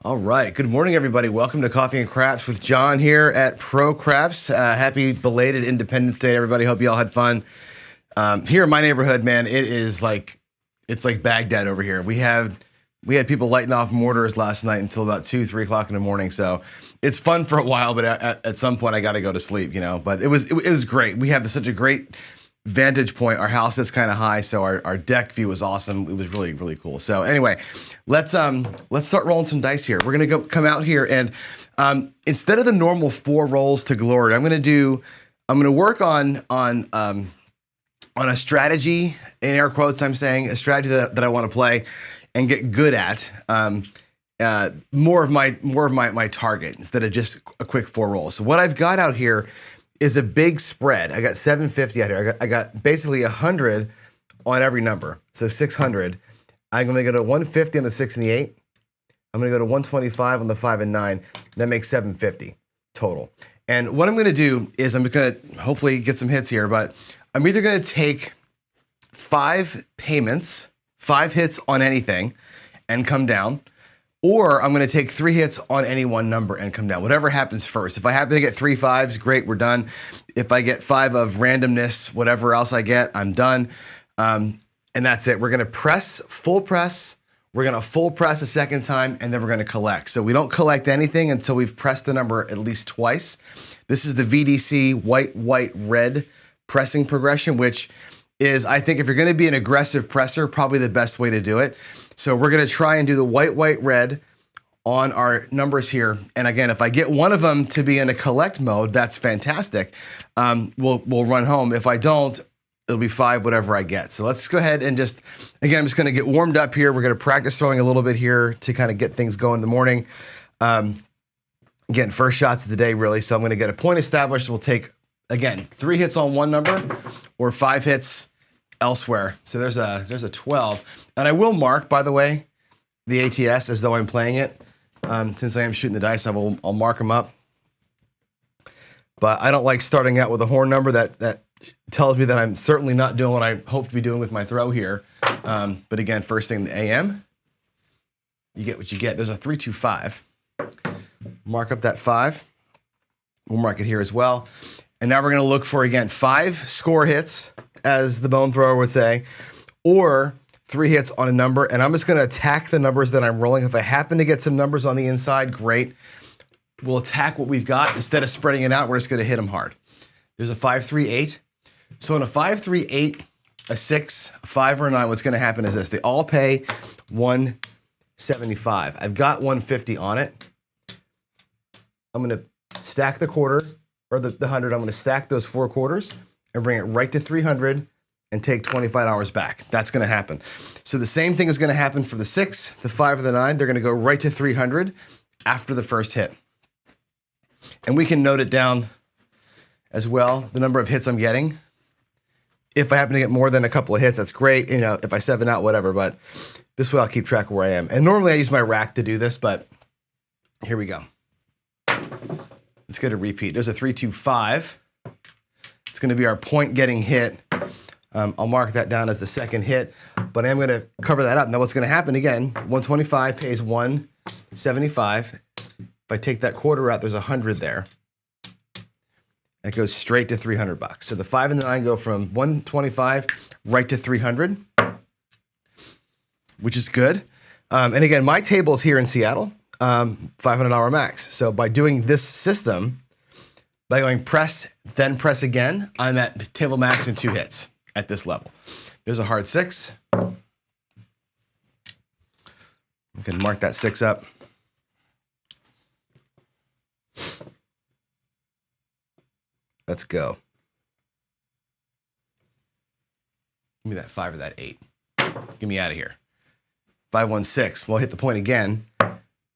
All right. Good morning, everybody. Welcome to Coffee and Craps with John here at Pro Craps. Happy belated Independence Day, everybody. Hope you all had fun. Here in my neighborhood, man, it's like Baghdad over here. We had people lighting off mortars last night until about 2, 3 o'clock in the morning. So it's fun for a while, but at some point I got to go to sleep, But it was great. We have such a great vantage point. Our house is kind of high, so our deck view was awesome. It was really, really cool. So anyway, let's start rolling some dice here. We're gonna come out here and instead of the normal 4 rolls to glory, I'm gonna work on a strategy, in air quotes. I'm saying a strategy that I want to play and get good at. More of my target instead of just a quick 4 rolls. So what I've got out here is a big spread. I got 750 out here. I got basically 100 on every number. So 600. I'm gonna go to 150 on the 6 and the 8. I'm gonna go to 125 on the 5 and 9. That makes 750 total. And what I'm gonna do is I'm gonna hopefully get some hits here, but I'm either gonna take 5 payments, 5 hits on anything and come down, or I'm gonna take 3 hits on any one number and come down. Whatever happens first. If I happen to get 3 5s, great, we're done. If I get 5 of randomness, whatever else I get, I'm done. And that's it. We're gonna press, full press. We're gonna full press a second time, and then we're gonna collect. So we don't collect anything until we've pressed the number at least twice. This is the VDC white, white, red pressing progression, which is, I think, if you're gonna be an aggressive presser, probably the best way to do it. So we're gonna try and do the white, white, red on our numbers here. And again, if I get one of them to be in a collect mode, that's fantastic. We'll run home. If I don't, it'll be 5, whatever I get. So let's go ahead and again, I'm just gonna get warmed up here. We're gonna practice throwing a little bit here to kind of get things going in the morning. Again, first shots of the day, really. So I'm gonna get a point established. We'll take, again, 3 hits on one number or 5 hits elsewhere. So there's a 12. And I will mark, by the way, the ATS as though I'm playing it. Since I am shooting the dice, I'll mark them up. But I don't like starting out with a horn number that tells me that I'm certainly not doing what I hope to be doing with my throw here. But again, first thing, the AM, you get what you get. There's a 3 2 5. Mark up that 5. We'll mark it here as well. And now we're gonna look for, again, 5 score hits, as the bone thrower would say, or 3 hits on a number. And I'm just gonna attack the numbers that I'm rolling. If I happen to get some numbers on the inside, great. We'll attack what we've got. Instead of spreading it out, we're just gonna hit them hard. There's a 5 3 8. So in a 5 3 8, a 6, a 5, or a 9, what's gonna happen is this. They all pay 175. I've got 150 on it. I'm gonna stack the quarter, or the 100. I'm gonna stack those 4 quarters and bring it right to 300 and take $25 back. That's gonna happen. So the same thing is gonna happen for the 6, the 5, or the 9. They're gonna go right to 300 after the first hit. And we can note it down as well, the number of hits I'm getting. If I happen to get more than a couple of hits, that's great. If I 7 out, whatever, but this way I'll keep track of where I am. And normally I use my rack to do this, but here we go. Let's get a repeat. There's a 3 2 5. It's gonna be our point getting hit. I'll mark that down as the second hit, but I'm gonna cover that up. Now what's gonna happen again, 125 pays 175. If I take that quarter out, there's 100 there. That goes straight to 300 bucks. So the 5 and the 9 go from 125 right to 300, which is good. And again, my table's here in Seattle, $500 max. So by doing this system, by going press, then press again, I'm at table max in 2 hits at this level. There's a hard 6. I can mark that 6 up. Let's go. Give me that 5 or that 8. Get me out of here. 5 1 6. We'll hit the point again.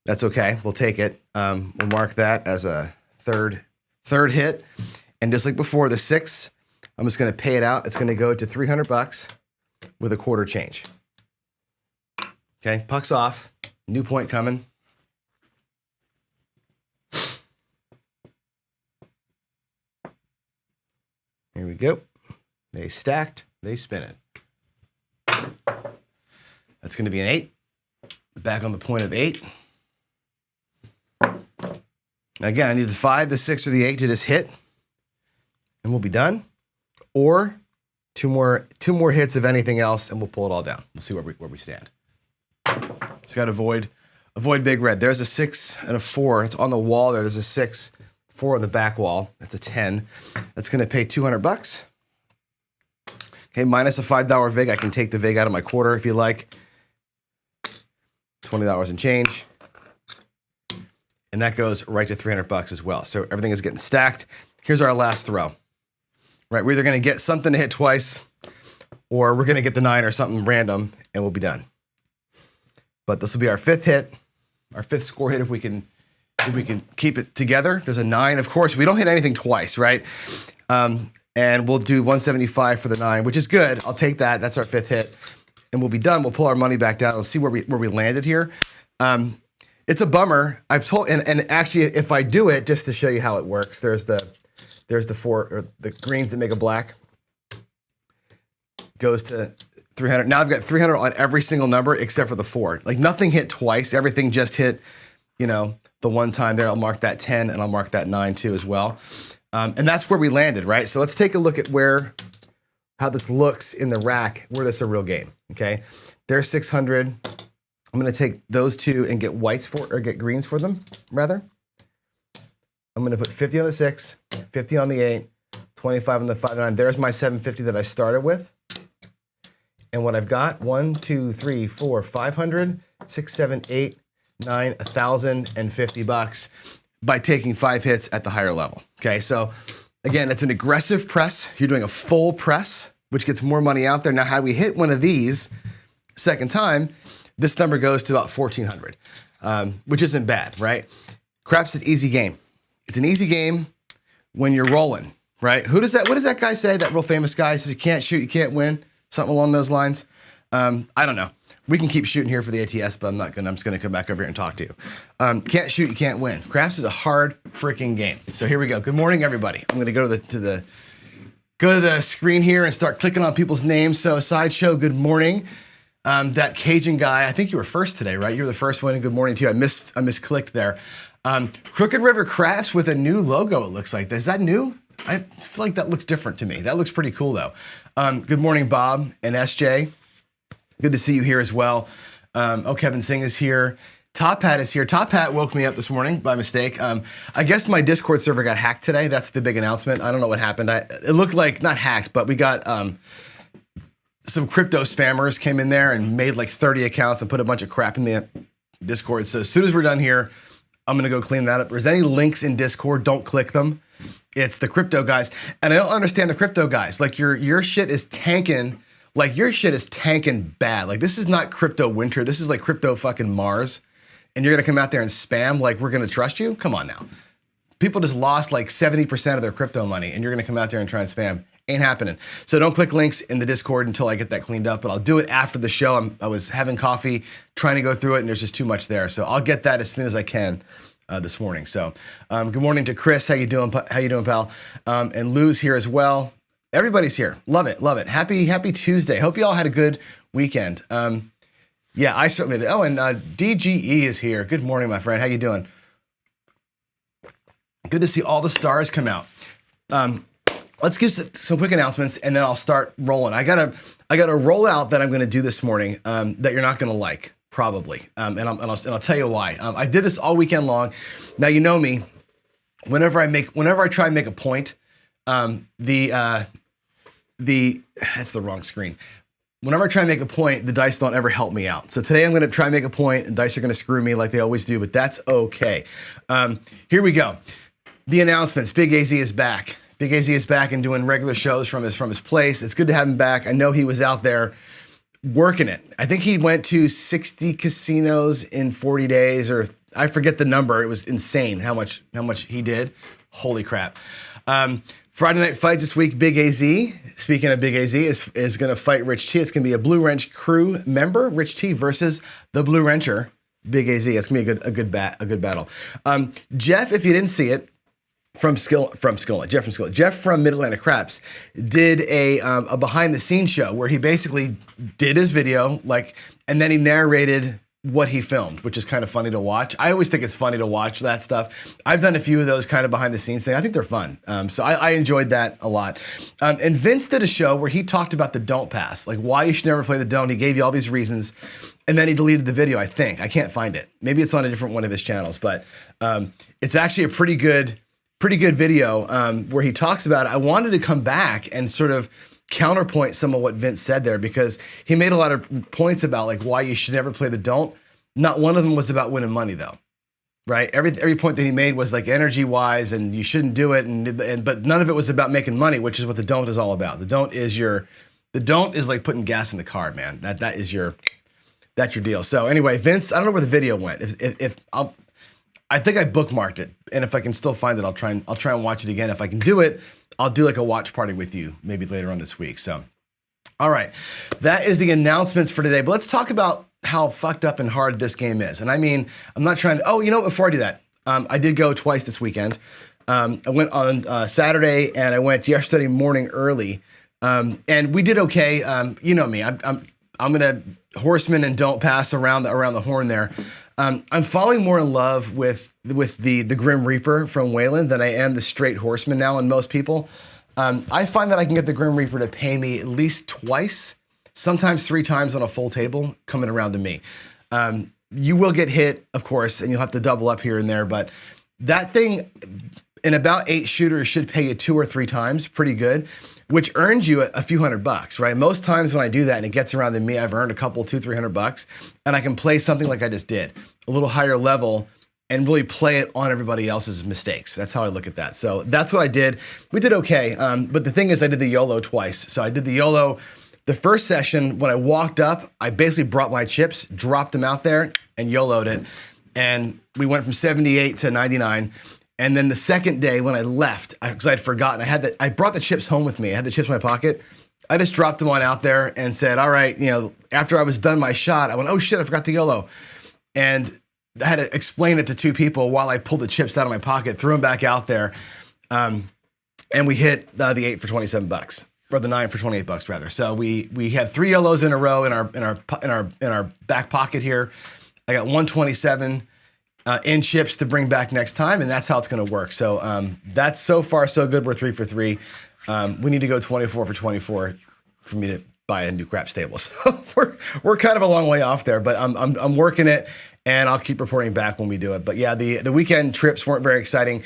That's okay. We'll take it. We'll mark that as a third hit. And just like before, the 6, I'm just going to pay it out. It's going to go to 300 bucks with a quarter change. Okay, puck's off. New point coming. Here we go. They stacked, they spin it. That's going to be an 8. Back on the point of 8. Again, I need the 5, the 6, or the 8 to just hit, and we'll be done. Or two more hits of anything else, and we'll pull it all down. We'll see where we stand. Just got to avoid big red. There's a 6 and a 4. It's on the wall there. There's a 6, 4 on the back wall. That's a 10. That's going to pay $200. Okay, minus a $5 vig. I can take the vig out of my quarter if you like. $20 and change. And that goes right to $300 as well. So everything is getting stacked. Here's our last throw. Right, we're either going to get something to hit twice, or we're going to get the 9 or something random, and we'll be done. But this will be our 5th hit, our 5th score hit if we can keep it together. There's a 9. Of course, we don't hit anything twice, right? And we'll do 175 for the 9, which is good. I'll take that. That's our 5th hit, and we'll be done. We'll pull our money back down. Let's see where we landed here. It's a bummer. I've told, and actually, if I do it, just to show you how it works, there's the 4, or the greens that make a black. Goes to 300. Now I've got 300 on every single number except for the 4. Like nothing hit twice. Everything just hit, the one time there. I'll mark that 10 and I'll mark that 9 too as well. And that's where we landed, right? So let's take a look at how this looks in the rack, where this is a real game, okay? There's 600. I'm gonna take those two and get get greens for them, rather. I'm gonna put 50 on the 6, 50 on the 8, 25 on the 5 and 9. There's my 750 that I started with. And what I've got, 1, 2, 3, 4, 500, 6, 7, 8, 9, $1,050 by taking 5 hits at the higher level. Okay, so again, it's an aggressive press. You're doing a full press, which gets more money out there. Now, how we hit one of these second time, this number goes to about 1,400, which isn't bad, right? Craps is an easy game. It's an easy game when you're rolling, right? What does that guy say? That real famous guy says you can't shoot, you can't win. Something along those lines. I don't know. We can keep shooting here for the ATS, but I'm just gonna come back over here and talk to you. Can't shoot, you can't win. Craps is a hard freaking game. So here we go. Good morning, everybody. I'm gonna go to the screen here and start clicking on people's names. So Sideshow, good morning. That Cajun guy, I think you were first today, right? You're the first one. Good morning to you. I misclicked there. Crooked River Crafts with a new logo, it looks like. Is that new? I feel like that looks different to me. That looks pretty cool, though. Good morning, Bob and SJ. Good to see you here as well. Kevin Singh is here. Top Hat is here. Top Hat woke me up this morning by mistake. I guess my Discord server got hacked today. That's the big announcement. I don't know what happened. It looked like, not hacked, but we got some crypto spammers came in there and made like 30 accounts and put a bunch of crap in the Discord. So as soon as we're done here, I'm gonna go clean that up. If there's any links in Discord, don't click them. It's the crypto guys. And I don't understand the crypto guys. Like your shit is tanking. Like your shit is tanking bad. Like this is not crypto winter. This is like crypto fucking Mars. And you're gonna come out there and spam like we're gonna trust you? Come on now. People just lost like 70% of their crypto money and you're gonna come out there and try and spam. Ain't happening. So don't click links in the Discord until I get that cleaned up, but I'll do it after the show. I was having coffee, trying to go through it, and there's just too much there. So I'll get that as soon as I can this morning. So good morning to Chris. How you doing, pal? And Lou's here as well. Everybody's here. Love it, love it. Happy Tuesday. Hope you all had a good weekend. Yeah, I certainly did. Oh, and DGE is here. Good morning, my friend. How you doing? Good to see all the stars come out. Let's give some quick announcements, and then I'll start rolling. I got a rollout that I'm going to do this morning that you're not going to like, probably, and I'll tell you why. I did this all weekend long. Now you know me. Whenever I try and make a point, that's the wrong screen. Whenever I try and make a point, the dice don't ever help me out. So today I'm going to try and make a point, and dice are going to screw me like they always do, but that's okay. Here we go. The announcements. Big AZ is back. Big AZ is back and doing regular shows from his place. It's good to have him back. I know he was out there working it. I think he went to 60 casinos in 40 days, or I forget the number. It was insane how much he did. Holy crap. Friday Night Fights this week, Big AZ, speaking of Big AZ, is going to fight Rich T. It's going to be a Blue Wrench crew member, Rich T versus the Blue Wrencher, Big AZ. It's going to be a good battle. Jeff, if you didn't see it, Jeff from Mid-Atlantic Craps did a behind-the-scenes show where he basically did his video, and then he narrated what he filmed, which is kind of funny to watch. I always think it's funny to watch that stuff. I've done a few of those kind of behind the scenes things. I think they're fun. So I enjoyed that a lot. And Vince did a show where he talked about the don't pass, like why you should never play the don't. He gave you all these reasons, and then he deleted the video, I think. I can't find it. Maybe it's on a different one of his channels, but it's actually a pretty good video where he talks about it. I wanted to come back and sort of counterpoint some of what Vince said there, because he made a lot of points about like why you should never play the don't. Not one of them was about winning money though, right? Every point that he made was like energy wise and you shouldn't do it, but none of it was about making money, which is what the don't is all about. The don't is like putting gas in the car, man. That's your deal. So anyway, Vince, I don't know where the video went. I think I bookmarked it, and if I can still find it, I'll try and watch it again. If I can do it, I'll do like a watch party with you maybe later on this week. So, all right, that is the announcements for today. But let's talk about how fucked up and hard this game is. And I mean, I'm not trying to. Oh, before I do that, I did go twice this weekend. I went on Saturday and I went yesterday morning early, and we did okay. You know me, I'm gonna horseman and don't pass around the horn there. I'm falling more in love with the Grim Reaper from Wayland than I am the straight horseman now. And most people, I find that I can get the Grim Reaper to pay me at least twice, sometimes 3 times on a full table coming around to me. You will get hit, of course, and you'll have to double up here and there, but that thing in about 8 shooters should pay you 2 or 3 times, pretty good, which earns you a few $100, right? Most times when I do that and it gets around to me, I've earned a couple, $200-300, and I can play something like I just did, a little higher level, and really play it on everybody else's mistakes. That's how I look at that. So that's what I did. We did okay, but the thing is I did the YOLO twice. So I did the YOLO the first session. When I walked up, I basically brought my chips, dropped them out there, and YOLO'd it. And we went from 78 to 99. And then the second day when I left, because I'd forgotten, I brought the chips home with me. I had the chips in my pocket. I just dropped them on out there and said, all right, after I was done my shot, I went, oh shit, I forgot the YOLO. And I had to explain it to 2 people while I pulled the chips out of my pocket, threw them back out there. And we hit the 8 for $27, or the 9 for $28 rather. So we had 3 YOLOs in a row in our back pocket here. I got 127 in chips to bring back next time, and that's how it's going to work. So that's so far so good. We're 3 for 3. We need to go 24 for 24 for me to buy a new craps table. So we're kind of a long way off there, but I'm working it, and I'll keep reporting back when we do it. But yeah, the weekend trips weren't very exciting.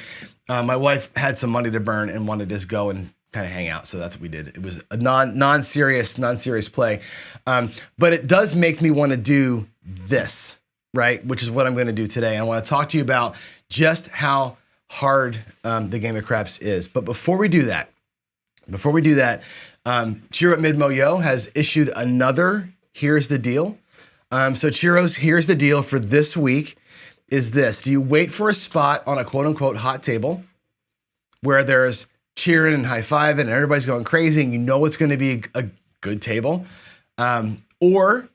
My wife had some money to burn and wanted to just go and kind of hang out, so that's what we did. It was a non-serious play, but it does make me want to do this, right? Which is what I'm going to do today. I want to talk to you about just how hard the game of craps is. But before we do that, Chiro at Midmo has issued another Here's the Deal. So Chiro's Here's the Deal for this week is this. Do you wait for a spot on a quote-unquote hot table where there's cheering and high-fiving and everybody's going crazy and you know it's going to be a good table? Or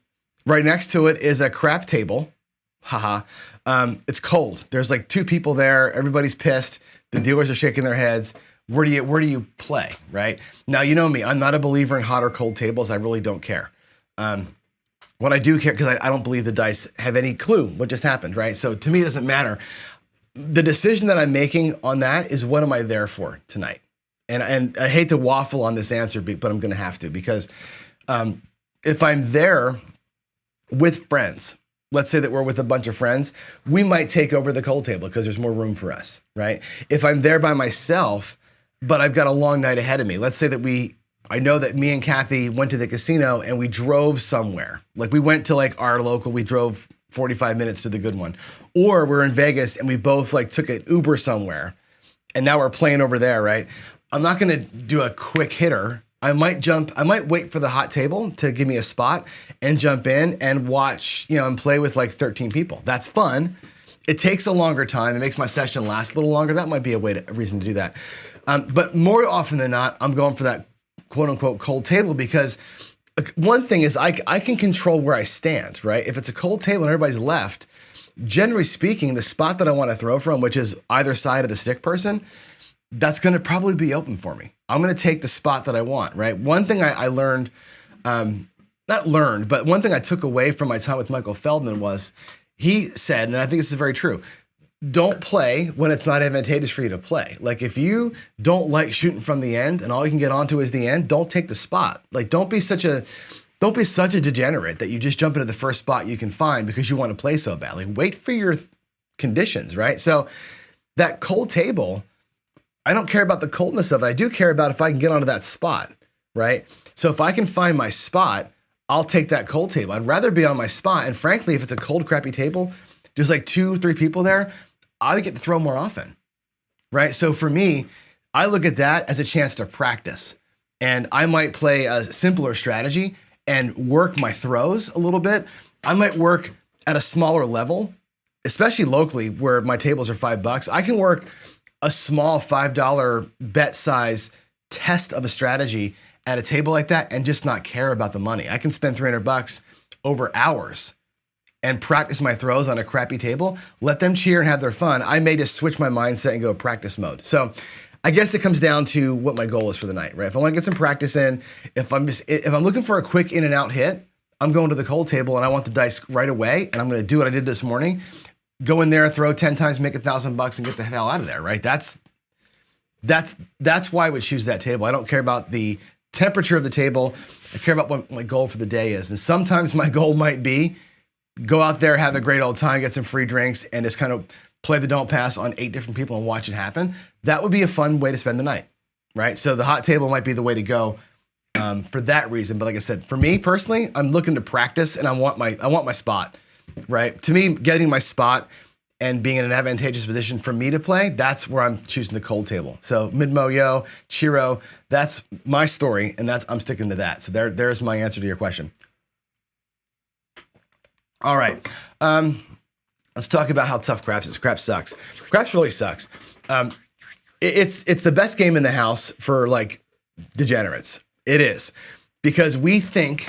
right next to it is a crap table. Haha. It's cold. There's like 2 people there. Everybody's pissed. The dealers are shaking their heads. Where do you play, right? Now, you know me. I'm not a believer in hot or cold tables. I really don't care. What I do care, because I don't believe the dice have any clue what just happened, right? So to me, it doesn't matter. The decision that I'm making on that is, what am I there for tonight? And I hate to waffle on this answer, but I'm going to have to, because if I'm there with friends, let's say that we're with a bunch of friends, we might take over the cold table because there's more room for us, right? If I'm there by myself, but I've got a long night ahead of me, let's say that I know that me and Kathy went to the casino and we drove somewhere. Like we went to like our local, we drove 45 minutes to the good one. Or we're in Vegas and we both like took an Uber somewhere and now we're playing over there, right? I'm not gonna do a quick hitter. I might wait for the hot table to give me a spot and jump in and watch, and play with like 13 people. That's fun. It takes a longer time. It makes my session last a little longer. That might be a reason to do that. But more often than not, I'm going for that quote unquote cold table, because one thing is I can control where I stand, right? If it's a cold table and everybody's left, generally speaking, the spot that I want to throw from, which is either side of the stick person, that's going to probably be open for me. I'm going to take the spot that I want, right? One thing I learned not learned, but one thing I took away from my time with Michael Feldman was he said, and I think this is very true, don't play when it's not advantageous for you to play. Like if you don't like shooting from the end and all you can get onto is the end, don't take the spot. Like don't be such a degenerate that you just jump into the first spot you can find because you want to play so badly. Wait for your conditions, right? So that cold table, I don't care about the coldness of it. I do care about if I can get onto that spot, right? So if I can find my spot, I'll take that cold table. I'd rather be on my spot. And frankly, if it's a cold, crappy table, there's like 2, 3 people there, I get to throw more often, right? So for me, I look at that as a chance to practice. And I might play a simpler strategy and work my throws a little bit. I might work at a smaller level, especially locally where my tables are $5. I can work a small $5 bet size test of a strategy at a table like that and just not care about the money. I can spend $300 over hours and practice my throws on a crappy table, let them cheer and have their fun. I may just switch my mindset and go practice mode. So I guess it comes down to what my goal is for the night, right? If I want to get some practice in, if I'm looking for a quick in and out hit, I'm going to the cold table and I want the dice right away, and I'm going to do what I did this morning. Go in there, throw 10 times, make $1,000 and get the hell out of there, right? That's why I would choose that table. I don't care about the temperature of the table. I care about what my goal for the day is. And sometimes my goal might be go out there, have a great old time, get some free drinks, and just kind of play the don't pass on 8 different people and watch it happen. That would be a fun way to spend the night, right? So the hot table might be the way to go for that reason. But like I said, for me personally, I'm looking to practice and I want my spot, right? To me, getting my spot and being in an advantageous position for me to play, that's where I'm choosing the cold table. So mid-mo-yo, Chiro, that's my story, and I'm sticking to that. So there's my answer to your question. All right, let's talk about how tough craps is. Craps sucks. Craps really sucks. It's the best game in the house for like degenerates. It is, because we think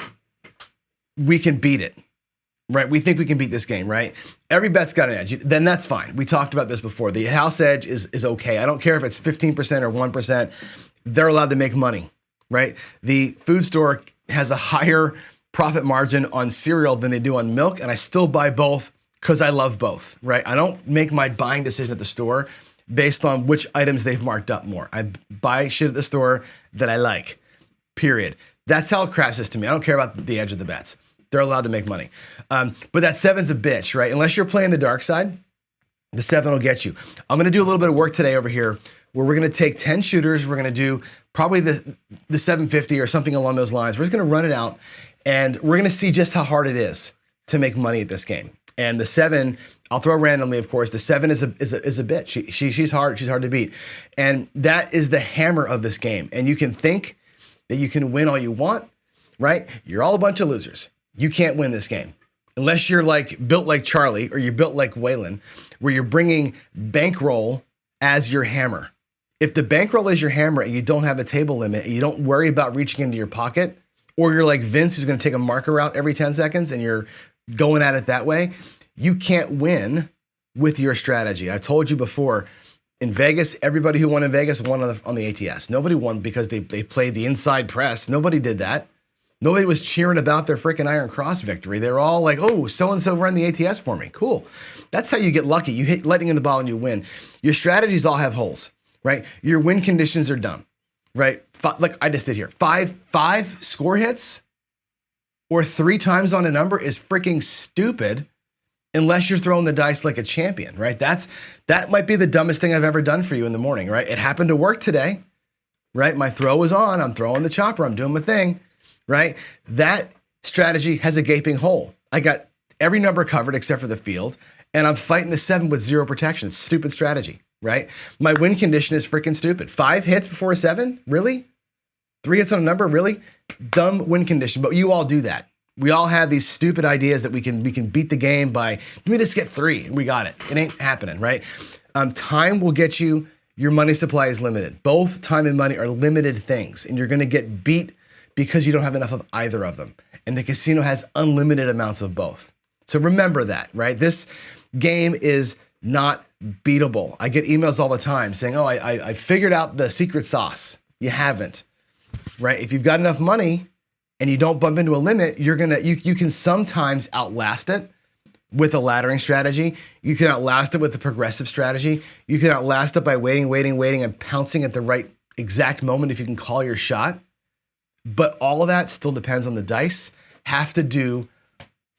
we can beat it, right? We think we can beat this game, right? Every bet's got an edge. Then that's fine. We talked about this before. The house edge is okay. I don't care if it's 15% or 1%. They're allowed to make money, right? The food store has a higher profit margin on cereal than they do on milk, and I still buy both because I love both, right? I don't make my buying decision at the store based on which items they've marked up more. I buy shit at the store that I like, period. That's how craps is to me. I don't care about the edge of the bets. They're allowed to make money. But that 7's a bitch, right? Unless you're playing the dark side, the 7 will get you. I'm going to do a little bit of work today over here where we're going to take 10 shooters. We're going to do probably the 750 or something along those lines. We're just going to run it out, and we're going to see just how hard it is to make money at this game. And the 7, I'll throw randomly, of course. The 7 is a bitch. She's hard. She's hard to beat. And that is the hammer of this game. And you can think that you can win all you want, right? You're all a bunch of losers. You can't win this game unless you're like built like Charlie or you're built like Waylon, where you're bringing bankroll as your hammer. If the bankroll is your hammer and you don't have a table limit and you don't worry about reaching into your pocket, or you're like Vince who's going to take a marker out every 10 seconds and you're going at it that way, you can't win with your strategy. I told you before, in Vegas, everybody who won in Vegas won on the ATS. Nobody won because they played the inside press. Nobody did that. Nobody was cheering about their freaking Iron Cross victory. They were all like, oh, so-and-so ran the ATS for me. Cool. That's how you get lucky. You hit lightning in the ball and you win. Your strategies all have holes, right? Your win conditions are dumb, right? Like I just did here. Five score hits or 3 times on a number is freaking stupid unless you're throwing the dice like a champion, right? That might be the dumbest thing I've ever done for you in the morning, right? It happened to work today, right? My throw was on. I'm throwing the chopper. I'm doing my thing. Right? That strategy has a gaping hole. I got every number covered except for the field, and I'm fighting the 7 with 0 protection. Stupid strategy, right? My win condition is freaking stupid. 5 hits before a 7? Really? 3 hits on a number? Really? Dumb win condition, but you all do that. We all have these stupid ideas that we can beat the game by, let me just get 3, and we got it. It ain't happening, right? Time will get you. Your money supply is limited. Both time and money are limited things, and you're going to get beat because you don't have enough of either of them. And the casino has unlimited amounts of both. So remember that, right? This game is not beatable. I get emails all the time saying, oh, I figured out the secret sauce. You haven't, right? If you've got enough money, and you don't bump into a limit, you can sometimes outlast it with a laddering strategy. You can outlast it with the progressive strategy. You can outlast it by waiting, and pouncing at the right exact moment if you can call your shot. But all of that still depends on the dice. Have to do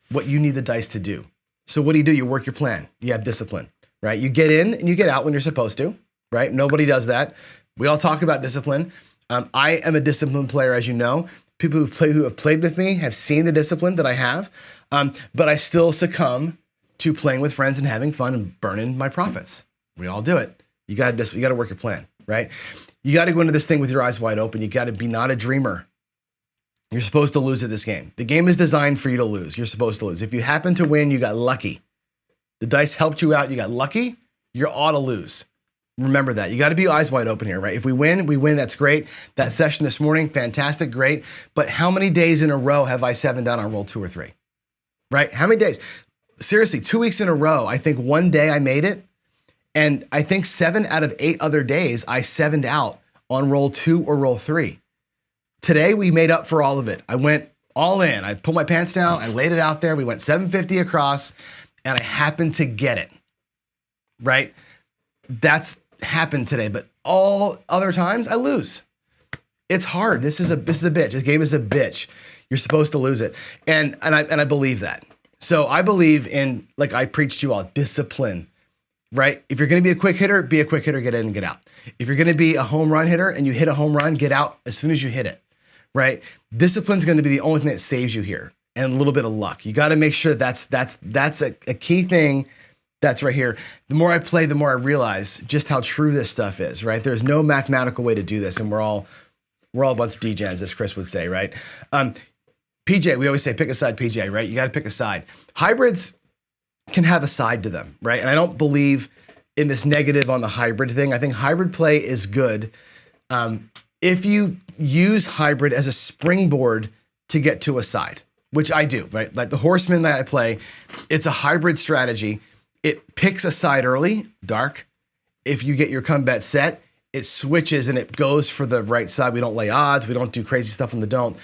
what you need the dice to do. So what do? You work your plan. You have discipline, right? You get in and you get out when you're supposed to, right? Nobody does that. We all talk about discipline. I am a disciplined player, as you know. People who have played with me have seen the discipline that I have, but I still succumb to playing with friends and having fun and burning my profits. We all do it. You got to work your plan, right? You got to go into this thing with your eyes wide open. You got to be not a dreamer. You're supposed to lose at this game. The game is designed for you to lose. You're supposed to lose. If you happen to win, you got lucky. The dice helped you out. You got lucky. You ought to lose. Remember that. You got to be eyes wide open here, right? If we win, we win. That's great. That session this morning, fantastic, great. But how many days in a row have I 7 down on roll 2 or 3? Right? How many days? Seriously, 2 weeks in a row. I think one day I made it. And I think 7 out of 8 other days I 7'd out on roll 2 or roll 3. Today, we made up for all of it. I went all in. I pulled my pants down. I laid it out there. We went 750 across, and I happened to get it, right? That's happened today, but all other times, I lose. It's hard. This is a bitch. This game is a bitch. You're supposed to lose it, and I believe that. So I believe in, like I preach to you all, discipline, right? If you're going to be a quick hitter, get in and get out. If you're going to be a home run hitter and you hit a home run, get out as soon as you hit it. Right? Discipline's going to be the only thing that saves you here, and a little bit of luck. You got to make sure that's a key thing that's right here. The more I play, the more I realize just how true this stuff is, right? There's no mathematical way to do this, and we're all a bunch of degens, as Chris would say, right? PJ, we always say pick a side, PJ, right? You got to pick a side. Hybrids can have a side to them, right? And I don't believe in this negative on the hybrid thing. I think hybrid play is good. If you use hybrid as a springboard to get to a side, which I do, right? Like the horseman that I play, it's a hybrid strategy. It picks a side early, dark. If you get your combat set, it switches and it goes for the right side. We don't lay odds. We don't do crazy stuff on the don't.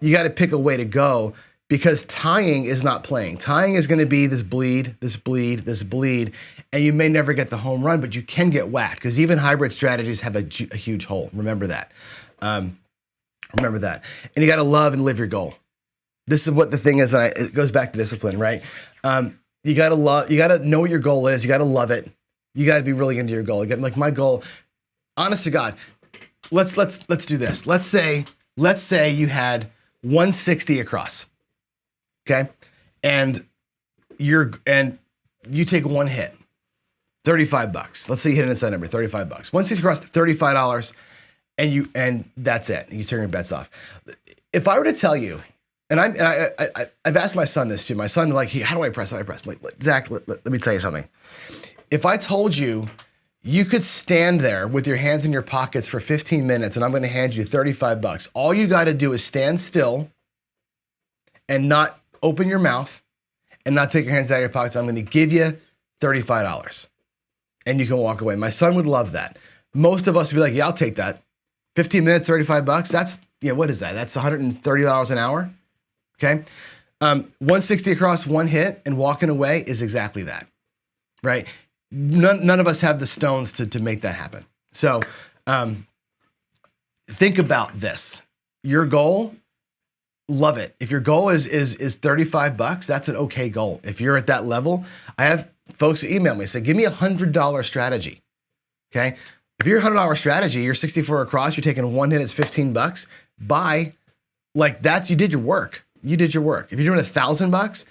You got to pick a way to go, because tying is not playing. Tying is going to be this bleed, and you may never get the home run, but you can get whacked, because even hybrid strategies have a huge hole. Remember that. Remember that. And you got to love and live your goal. This is what the thing is that it goes back to discipline, right? You got to know what your goal is. You got to love it. You got to be really into your goal. Again, like my goal, honest to God, let's do this. Let's say you had 160 across. Okay. And you take one hit, $35. Let's say you hit an inside number, $35. 160 across, $35, and that's it. You turn your bets off. If I were to tell you, and I've asked my son this too. My son, like, how do I press? How do I press? I'm like, Zach, let me tell you something. If I told you you could stand there with your hands in your pockets for 15 minutes and I'm going to hand you $35, all you got to do is stand still and not open your mouth and not take your hands out of your pockets. I'm going to give you $35 and you can walk away. My son would love that. Most of us would be like, yeah, I'll take that. 15 minutes, $35. That's, what is that? That's $130 an hour. Okay. 160 across, one hit, and walking away is exactly that, right? None of us have the stones to make that happen. So think about this. Your goal, love it. If your goal is $35, that's an okay goal. If you're at that level, I have folks who email me, say, give me $100 strategy. Okay. If you're $100 strategy, you're 64 across, you're taking one hit, it's $15. Buy, like you did your work. You did your work. If you're doing $1,000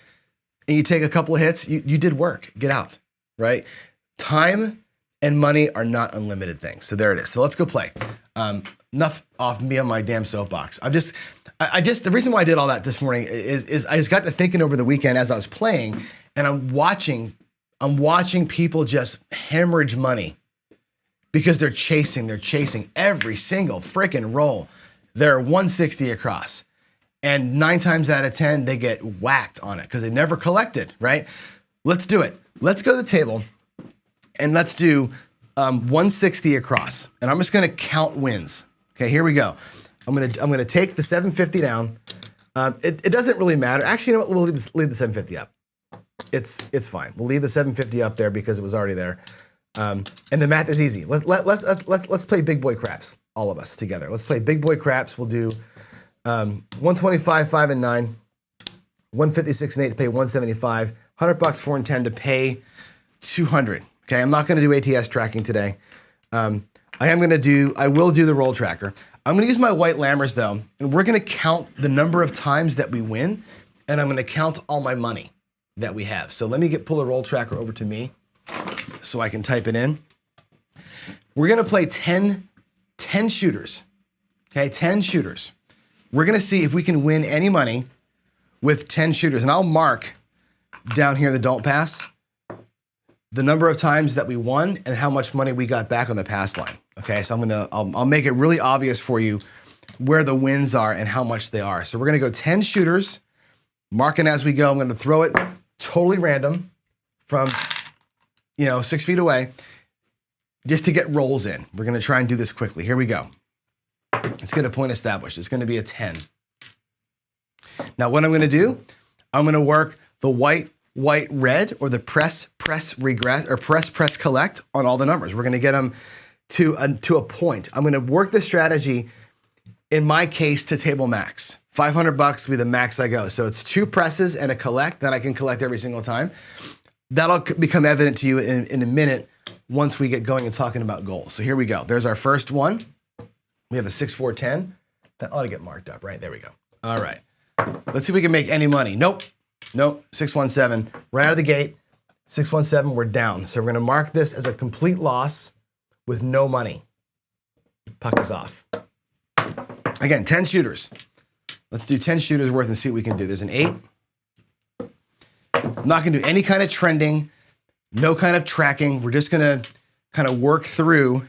and you take a couple of hits, you did work. Get out, right? Time and money are not unlimited things. So there it is. So let's go play. Enough off me on my damn soapbox. I just, the reason why I did all that this morning is I just got to thinking over the weekend as I was playing, and I'm watching people just hemorrhage money because they're chasing every single freaking roll. They're 160 across. And 9 times out of 10, they get whacked on it because they never collected, right? Let's do it. Let's go to the table and let's do 160 across. And I'm just going to count wins. Okay, here we go. I'm going to take the 750 down. It doesn't really matter. Actually, you know what? We'll leave the 750 up. It's fine. We'll leave the 750 up there because it was already there. And the math is easy. Let's play big boy craps, all of us together. Let's play big boy craps. We'll do 125, 5 and 9, 156 and 8 to pay 175, $100, 4 and 10 to pay 200. Okay, I'm not going to do ATS tracking today. I will do the roll tracker. I'm going to use my white lammers though, and we're going to count the number of times that we win, and I'm going to count all my money that we have. So let me pull the roll tracker over to me so I can type it in. We're going to play 10 shooters. Okay, 10 shooters. We're going to see if we can win any money with 10 shooters, and I'll mark down here the don't pass the number of times that we won and how much money we got back on the pass line. Okay, so I'll make it really obvious for you where the wins are and how much they are. So we're gonna go 10 shooters, marking as we go. I'm gonna throw it totally random from 6 feet away just to get rolls in. We're gonna try and do this quickly. Here we go. Let's get a point established. It's gonna be a 10. Now what I'm gonna do, I'm gonna work the white, red, or the press, regress, or press, collect on all the numbers. We're gonna get them to a point. I'm gonna work the strategy, in my case, to table max. $500 will be the max I go. So it's 2 presses and a collect that I can collect every single time. That'll become evident to you in a minute once we get going and talking about goals. So here we go. There's our first one. We have a 6, 4, 10. That ought to get marked up, right? There we go. All right. Let's see if we can make any money. Nope. 617. Right out of the gate, 617, we're down. So we're gonna mark this as a complete loss with no money. Puck is off. Again, 10 shooters. Let's do 10 shooters worth and see what we can do. There's an 8. I'm not gonna do any kind of trending, no kind of tracking. We're just gonna kind of work through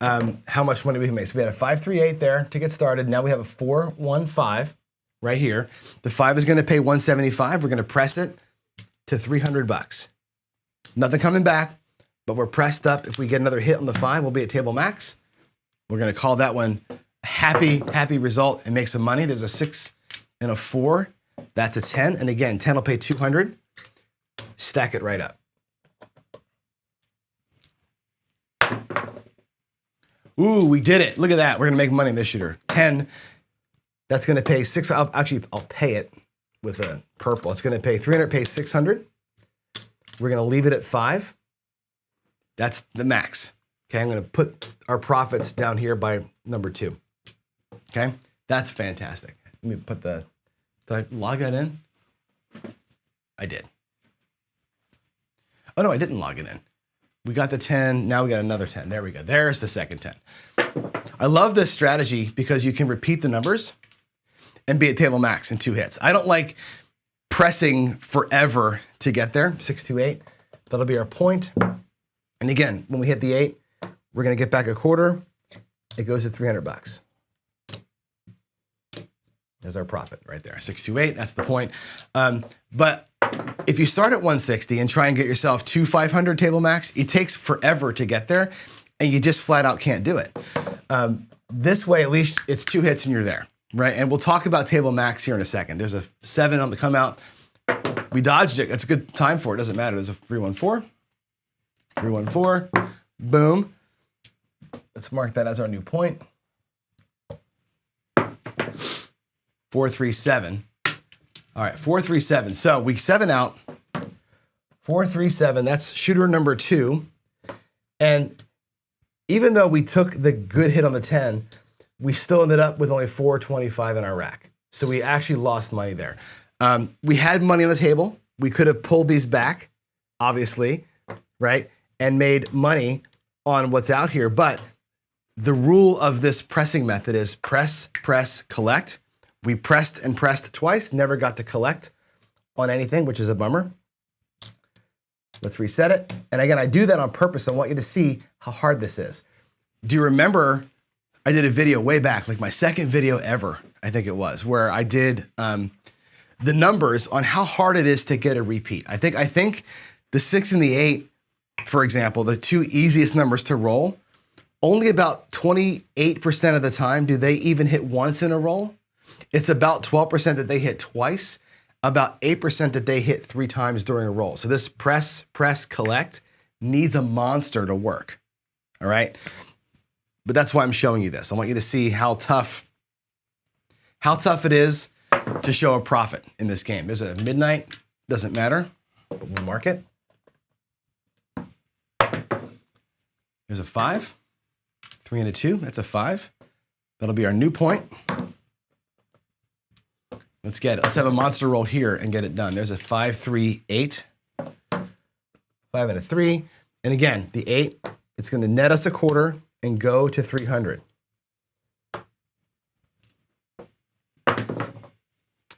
how much money we can make. So we had a 5, 3, 8 there to get started. Now we have a 4, 1, 5 right here. The 5 is gonna pay 175. We're gonna press it to $300. Nothing coming back, but we're pressed up. If we get another hit on the 5, we'll be at table max. We're gonna call that one a happy result and make some money. There's a 6 and a 4. That's a 10. And again, 10 will pay 200. Stack it right up. Ooh, we did it. Look at that. We're gonna make money in this shooter. 10, that's gonna pay 6. I'll pay it with a purple. It's gonna pay 300, pay 600. We're gonna leave it at 5. That's the max. Okay, I'm gonna put our profits down here by number 2. Okay, that's fantastic. Let me put did I log that in? I did. Oh no, I didn't log it in. We got the 10, now we got another 10. There we go, there's the second 10. I love this strategy because you can repeat the numbers and be at table max in 2 hits. I don't like pressing forever to get there. 6, 2, 8, that'll be our point. And again, when we hit the 8, we're gonna get back a quarter. It goes to $300. There's our profit right there, 6, 2, 8, that's the point. But if you start at 160 and try and get yourself to 500 table max, it takes forever to get there and you just flat out can't do it. This way, at least it's 2 hits and you're there, right? And we'll talk about table max here in a second. There's a 7 on the come out. We dodged it, that's a good time for it, doesn't matter. There's a 314, 314, boom. Let's mark that as our new point. 437. All right, 437. So we 7 out. 437, that's shooter number 2. And even though we took the good hit on the 10, we still ended up with only 425 in our rack. So we actually lost money there. We had money on the table. We could have pulled these back, obviously, right? And made money on what's out here. But the rule of this pressing method is press, collect. We pressed and pressed twice, never got to collect on anything, which is a bummer. Let's reset it. And again, I do that on purpose. I want you to see how hard this is. Do you remember I did a video way back, like my second video ever, I think it was, where I did the numbers on how hard it is to get a repeat. I think the 6 and the 8, for example, the 2 easiest numbers to roll, only about 28% of the time do they even hit once in a roll. It's about 12% that they hit twice, about 8% that they hit 3 times during a roll. So this press, collect needs a monster to work, all right? But that's why I'm showing you this. I want you to see how tough it is to show a profit in this game. There's a midnight, doesn't matter, but we'll mark it. There's a 5, 3 and a 2, that's a 5. That'll be our new point. Let's get it. Let's have a monster roll here and get it done. There's a 5, 3, 8, 5 and a 3. And again, the 8, it's going to net us a quarter and go to 300.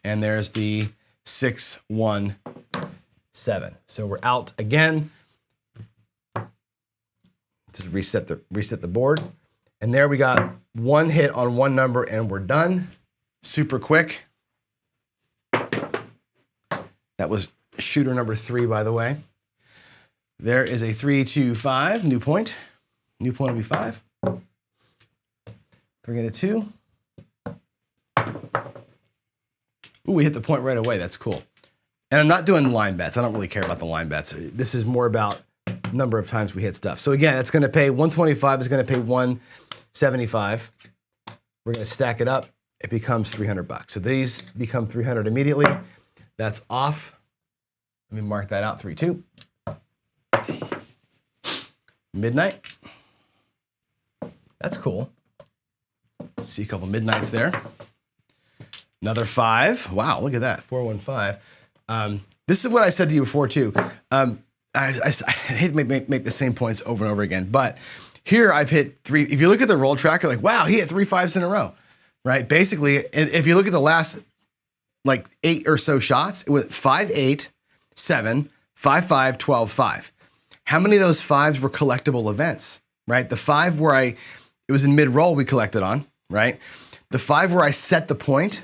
And there's the 6, 1, 7. So we're out again. Just reset the board. And there we got one hit on one number and we're done. Super quick. That was shooter number 3, by the way. There is a 3, 2, 5, new point. New point will be 5. 3 and a 2. Ooh, we hit the point right away. That's cool. And I'm not doing line bets. I don't really care about the line bets. This is more about number of times we hit stuff. So again, it's going to pay 125. It's going to pay 175. We're going to stack it up. It becomes $300. So these become 300 immediately. That's off. Let me mark that out. 3, 2. Midnight. That's cool. See a couple midnights there. Another 5. Wow, look at that. 4, 1, 5. This is what I said to you before too. I hate to make the same points over and over again, but here I've hit 3. If you look at the roll tracker, like, wow, he hit 3 5s in a row, right? Basically, if you look at the last like 8 or so shots, it was 5, 8, 7, 5, 5, 12, 5. How many of those 5s were collectible events, right? The 5 where it was in mid-roll we collected on, right? The 5 where I set the point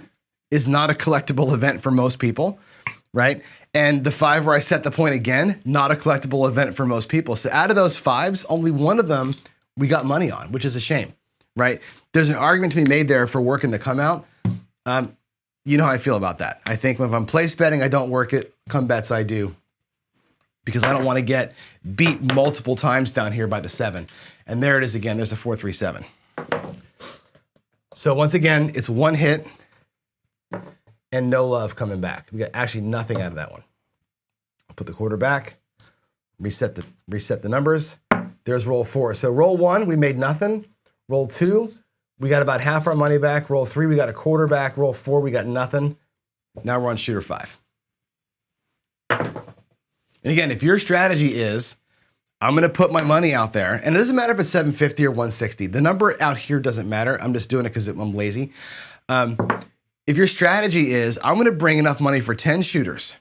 is not a collectible event for most people, right? And the 5 where I set the point again, not a collectible event for most people. So out of those 5s, only one of them we got money on, which is a shame, right? There's an argument to be made there for working the come out. You know how I feel about that. I think if I'm place betting, I don't work it. Come bets, I do. Because I don't want to get beat multiple times down here by the 7. And there it is again. There's a 4, 3, 7. So once again, it's one hit and no love coming back. We got actually nothing out of that one. I'll put the quarter back, reset the numbers. There's roll 4. So roll 1, we made nothing. Roll 2, we got about half our money back. Roll 3, we got a quarter back. Roll 4, we got nothing. Now we're on shooter 5. And again, if your strategy is, I'm going to put my money out there, and it doesn't matter if it's 750 or 160. The number out here doesn't matter. I'm just doing it because I'm lazy. If your strategy is, I'm going to bring enough money for 10 shooters,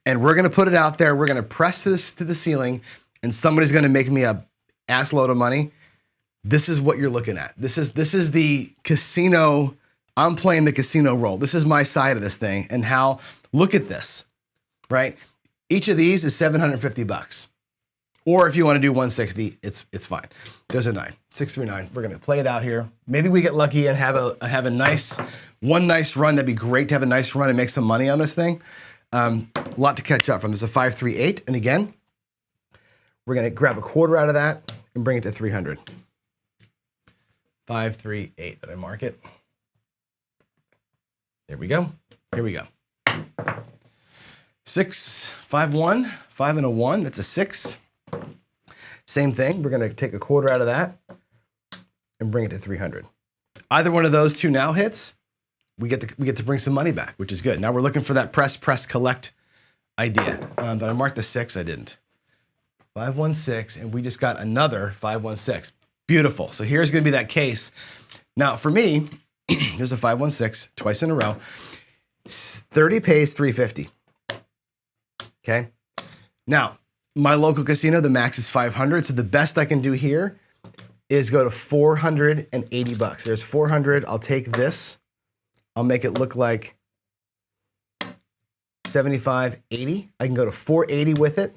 and we're going to put it out there, we're going to press this to the ceiling, and somebody's going to make me a ass load of money, this is what you're looking at. This is the casino. I'm playing the casino role. This is my side of this thing, and how, look at this, right? Each of these is $750. Or if you want to do 160, it's fine. There's a 9, 6, 3, 9. We're gonna play it out here. Maybe we get lucky and have a nice run. That'd be great to have a nice run and make some money on this thing. A lot to catch up from. There's a 5, 3, 8, and again, we're gonna grab a quarter out of that and bring it to 300. 5, 3, 8. Did I mark it? There we go. Here we go. 6, 5, 1, 5 and a 1. That's a 6. Same thing. We're going to take a quarter out of that and bring it to 300. Either one of those two now hits, we get to bring some money back, which is good. Now we're looking for that press, collect idea. Did I mark the 6? I didn't. 5, 1, 6, and we just got another 5, 1, 6. Beautiful. So here's going to be that case. Now for me, there's a 5, 1, 6 twice in a row. 30 pays 350. Okay. Now, my local casino, the max is 500. So the best I can do here is go to $480. There's 400. I'll take this. I'll make it look like 75, 80. I can go to 480 with it.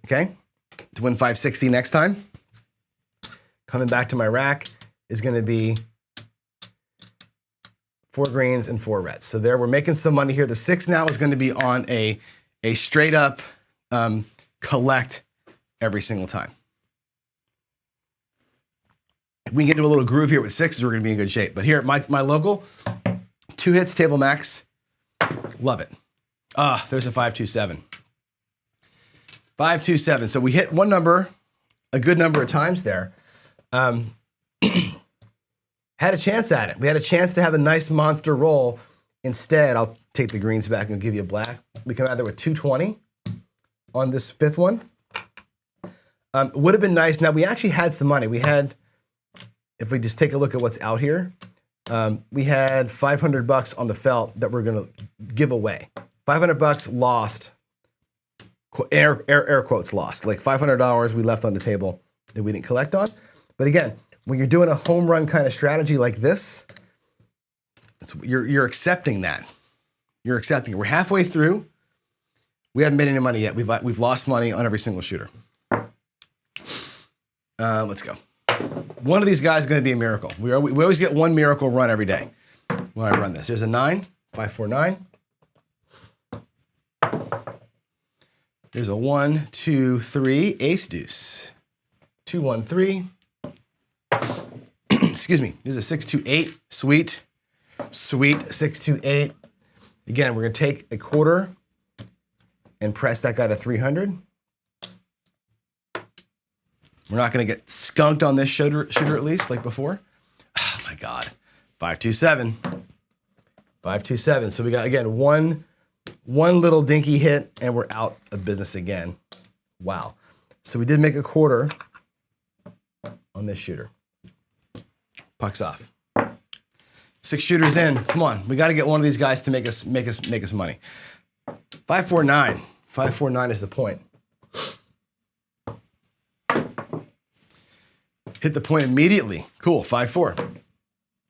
Okay. To win 560 next time. Coming back to my rack is going to be 4 greens, and 4 reds. So there, we're making some money here. The 6 now is going to be on a straight up collect every single time. If we can get into a little groove here with 6s, we're going to be in good shape. But here at my local, 2 hits, table max. Love it. Ah, there's a 527. 527. So we hit one number a good number of times there. Had a chance at it. We had a chance to have a nice monster roll. Instead, I'll take the greens back and give you a black. We come out there with 220 on this 5th one. Would have been nice. Now, we actually had some money. We had, if we just take a look at what's out here, we had $500 on the felt that we're going to give away. $500 lost, air quotes lost, like $500 we left on the table that we didn't collect on. But again, when you're doing a home run kind of strategy like this, you're accepting that. You're accepting it. We're halfway through. We haven't made any money yet. We've lost money on every single shooter. Let's go. One of these guys is going to be a miracle. We always get one miracle run every day when I run this. There's a 9, 549. There's a 1, 2, 3, ace deuce. 2, 1, 3. Excuse me. There's a 6, 2, 8. Sweet. Sweet. 6, 2, 8. Again, we're going to take a quarter and press that guy to 300. We're not going to get skunked on this shooter at least, like before. Oh my God. 527. 527. So we got, again, one little dinky hit, and we're out of business again. Wow. So we did make a quarter on this shooter. Puck's off. 6 shooters in. Come on. We got to get one of these guys to make us money. 549. 549 is the point. Hit the point immediately. Cool. 5-4.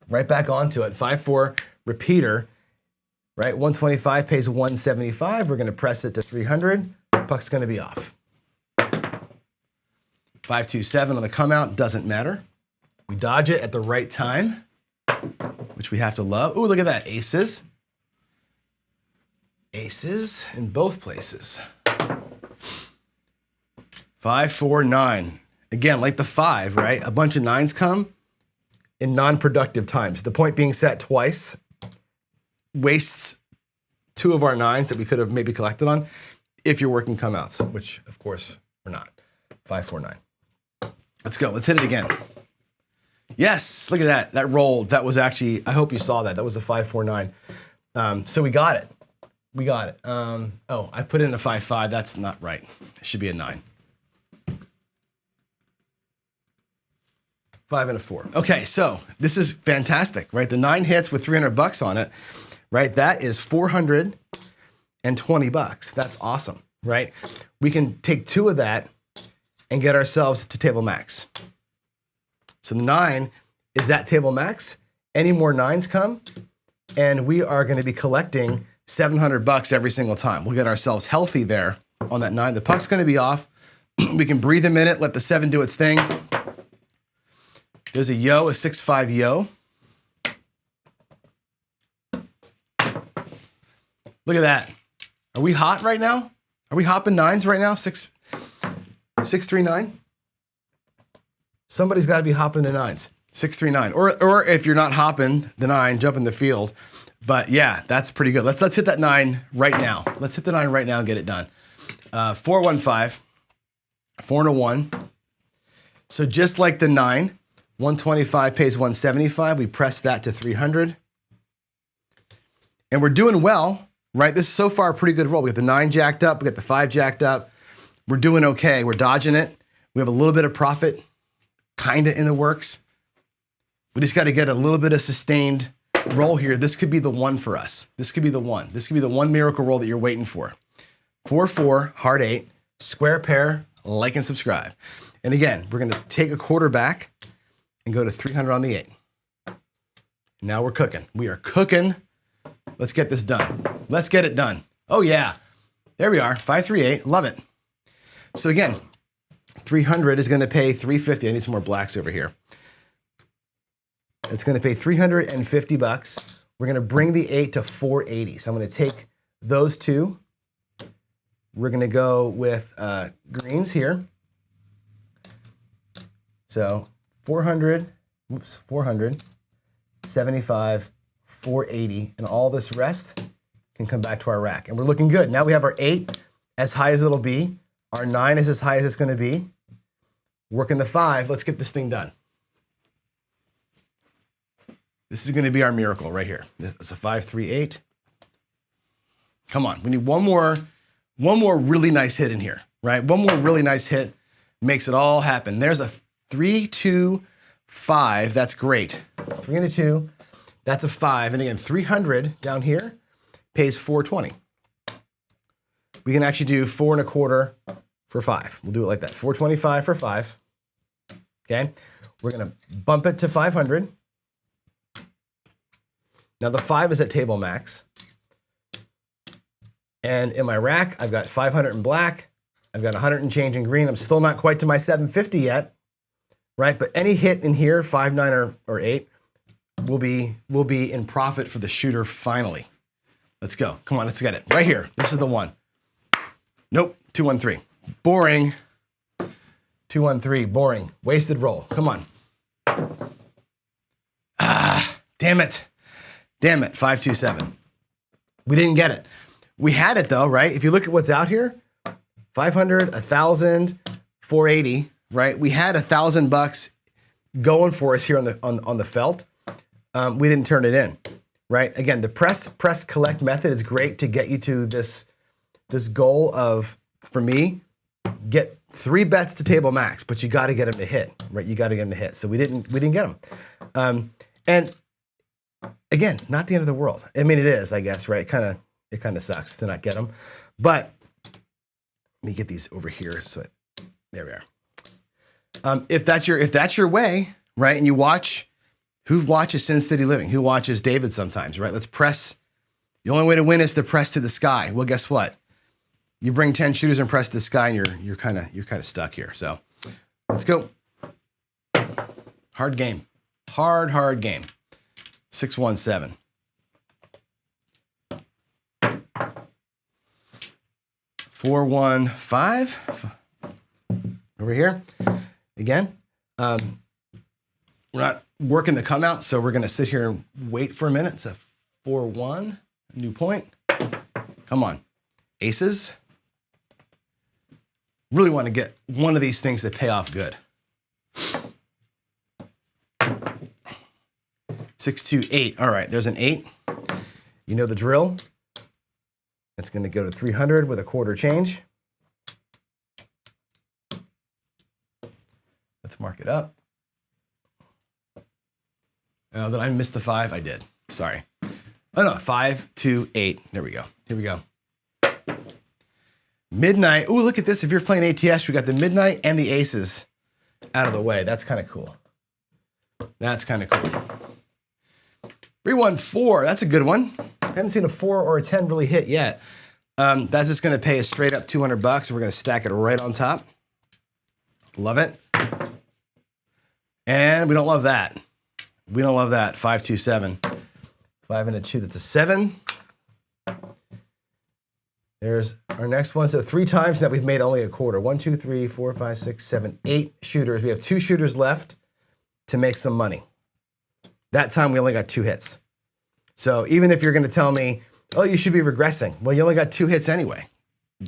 Right back onto it. 5-4 repeater. Right. 125 pays 175. We're going to press it to 300. Puck's going to be off. 527 on the come out. Doesn't matter. We dodge it at the right time, which we have to love. Ooh, look at that. Aces. Aces in both places. 549. Again, like the 5, right? A bunch of 9s come in non-productive times. The point being set twice wastes 2 of our 9s that we could have maybe collected on if you're working come outs, which of course we're not. 549. Let's go. Let's hit it again. Yes, look at that. That rolled. That was actually, I hope you saw that. That was a 549. So we got it. We got it. Oh, I put in a 5-5. That's not right. It should be a 9. 5 and a 4. Okay, so this is fantastic, right? The 9 hits with $300 on it, right? That is $420. That's awesome, right? We can take 2 of that and get ourselves to table max. So the 9 is that table max. Any more 9s come, and we are going to be collecting $700 every single time. We'll get ourselves healthy there on that 9. The puck's going to be off. We can breathe a minute, let the 7 do its thing. There's a yo, a 6-5 yo. Look at that. Are we hot right now? Are we hopping 9s right now? 6, 3, 9? Somebody's got to be hopping the 9s. 6, 3, 9. Or if you're not hopping the 9, jump in the field. But yeah, that's pretty good. Let's hit that 9 right now. Let's hit the 9 right now and get it done. 4-1-5. 4 and a 1. So just like the 9, 125 pays 175. We press that to 300. And we're doing well, right? This is so far a pretty good roll. We got the 9 jacked up. We got the 5 jacked up. We're doing okay. We're dodging it. We have a little bit of profit kind of in the works. We just got to get a little bit of sustained roll here. This could be the one for us. This could be the one. This could be the one miracle roll that you're waiting for. 4-4, heart 8, square pair, like and subscribe. And again, we're going to take a quarter back and go to 300 on the 8. Now we're cooking. We are cooking. Let's get this done. Let's get it done. Oh yeah. There we are. 538. Love it. So again, 300 is going to pay 350. I need some more blacks over here. It's going to pay $350. We're going to bring the 8 to 480. So I'm going to take those two. We're going to go with greens here. So 400, 75, 480, and all this rest can come back to our rack. And we're looking good. Now we have our 8 as high as it'll be. Our 9 is as high as it's going to be. Working the 5. Let's get this thing done. This is going to be our miracle right here. This is a 5, 3, 8. Come on. We need one more really nice hit in here, right? One more really nice hit makes it all happen. There's a 3, 2, 5. That's great. 3 and a 2. That's a 5. And again, 300 down here pays 420. We can actually do 4 1/4 for 5. We'll do it like that. 425 for 5. Okay. We're going to bump it to 500. Now the 5 is at table max. And in my rack, I've got 500 in black. I've got 100 and change in green. I'm still not quite to my 750 yet, right? But any hit in here, 5, 9, or 8, will be in profit for the shooter finally. Let's go. Come on, let's get it. Right here. This is the one. Nope. 2, 1, 3. Boring. 2, 1, 3. Boring. Wasted roll. Come on. Ah, damn it. Damn it. 5, 2, 7. We didn't get it. We had it though, right? If you look at what's out here, 500, 1,000, 480, right? We had $1,000 going for us here on the felt. We didn't turn it in, right? Again, the press collect method is great to get you to this goal of, for me, get 3 bets to table max, but you got to get them to hit, right? You got to get them to hit. So we didn't get them. And again, not the end of the world. I mean, it is, I guess, right? It kind of sucks to not get them, but let me get these over here. So there we are. If that's your way, right? And you watch, who watches Sin City Living? Who watches David sometimes, right? Let's press. The only way to win is to press to the sky. Well, guess what? You bring 10 shooters and press to the sky, and you're kind of stuck here. So let's go. Hard game. Hard game. 6, 1, 7. Four, 1, 5. Over here. Again, we're not working the come out, so we're going to sit here and wait for a minute. It's a 4, 1. New point. Come on. Aces. Really want to get one of these things to pay off good. 6, 2, 8. All right, there's an 8. You know the drill. It's going to go to 300 with a quarter change. Let's mark it up. Oh, did I miss the 5? I did. Sorry. Oh no, 5, 2, 8. There we go. Here we go. Midnight. Oh, look at this. If you're playing ATS, we got the midnight and the aces out of the way. That's kind of cool. That's kind of cool. 3, 1, 4. That's a good one. I haven't seen a 4 or a 10 really hit yet. That's just going to pay us straight up $200, and we're going to stack it right on top. Love it. And we don't love that. We don't love that. 5, 2, 7. 5 and a 2. That's a 7. There's our next one. So 3 times that we've made only a quarter. 1, 2, 3, 4, 5, 6, 7, 8 shooters. We have 2 shooters left to make some money. That time we only got 2 hits. So even if you're going to tell me, oh, you should be regressing. Well, you only got 2 hits anyway.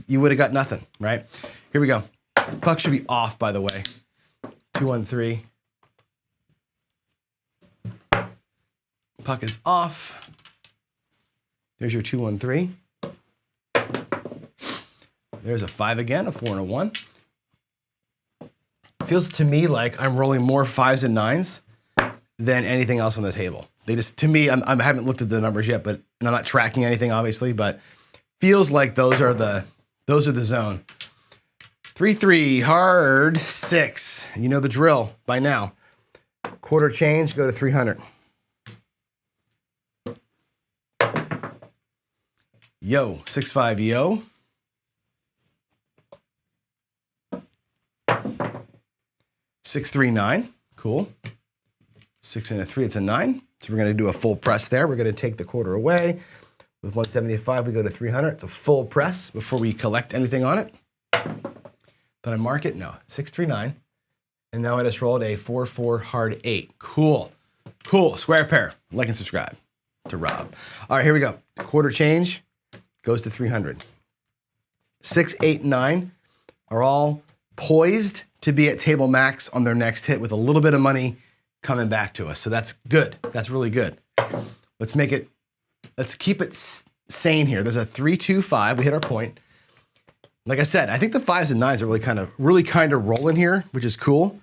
You would have got nothing, right? Here we go. Puck should be off, by the way. 2, 1, 3. Puck is off. There's your 2, 1, 3. There's a 5 again, a 4 and a 1. Feels to me like I'm rolling more 5s and 9s than anything else on the table. They just, to me, I haven't looked at the numbers yet, but and I'm not tracking anything obviously, but feels like those are the zone. 3, 3, hard 6. You know the drill by now. Quarter change, go to 300. Yo, 6, 5, yo. 6, 3, 9. Cool. 6 and a 3, it's a 9. So we're going to do a full press there. We're going to take the quarter away. With 175, we go to 300. It's a full press before we collect anything on it. Did I mark it? No. 639. And now I just rolled a 4-4 hard 8. Cool. Cool. Square pair. Like and subscribe to Rob. All right, here we go. Quarter change goes to 300. 6, 8, 9 are all poised to be at table max on their next hit with a little bit of money coming back to us. So that's good. That's really good. Let's keep it sane here. There's a 3, 2, 5. We hit our point. Like I said, I think the 5s and 9s are really kind of rolling here, which is cool.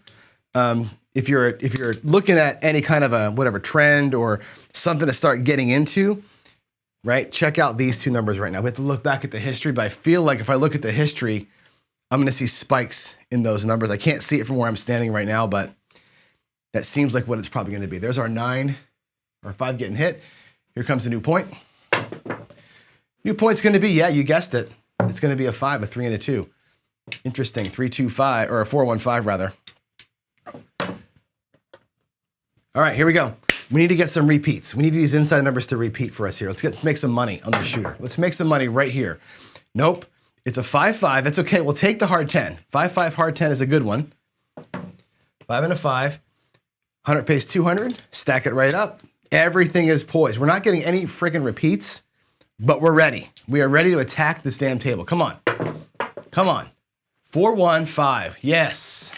If you're looking at any kind of a whatever trend or something to start getting into, right? Check out these two numbers right now. We have to look back at the history, but I feel like if I look at the history, I'm going to see spikes in those numbers. I can't see it from where I'm standing right now, but that seems like what it's probably going to be. There's our 9 or 5 getting hit. Here comes the new point. New point's going to be, yeah, you guessed it. It's going to be a 5, a 3, and a 2. Interesting. 3, 2, 5, or a 4, 1, 5 rather. All right, here we go. We need to get some repeats. We need these inside numbers to repeat for us here. Let's make some money on the shooter. Let's make some money right here. Nope. It's a 5, 5. That's okay. We'll take the hard 10. 5, 5 hard 10 is a good one. 5 and a 5. 100 pays 200. Stack it right up. Everything is poised. We're not getting any freaking repeats, but we're ready. We are ready to attack this damn table. Come on. Come on. 4, 1, 5. Yes.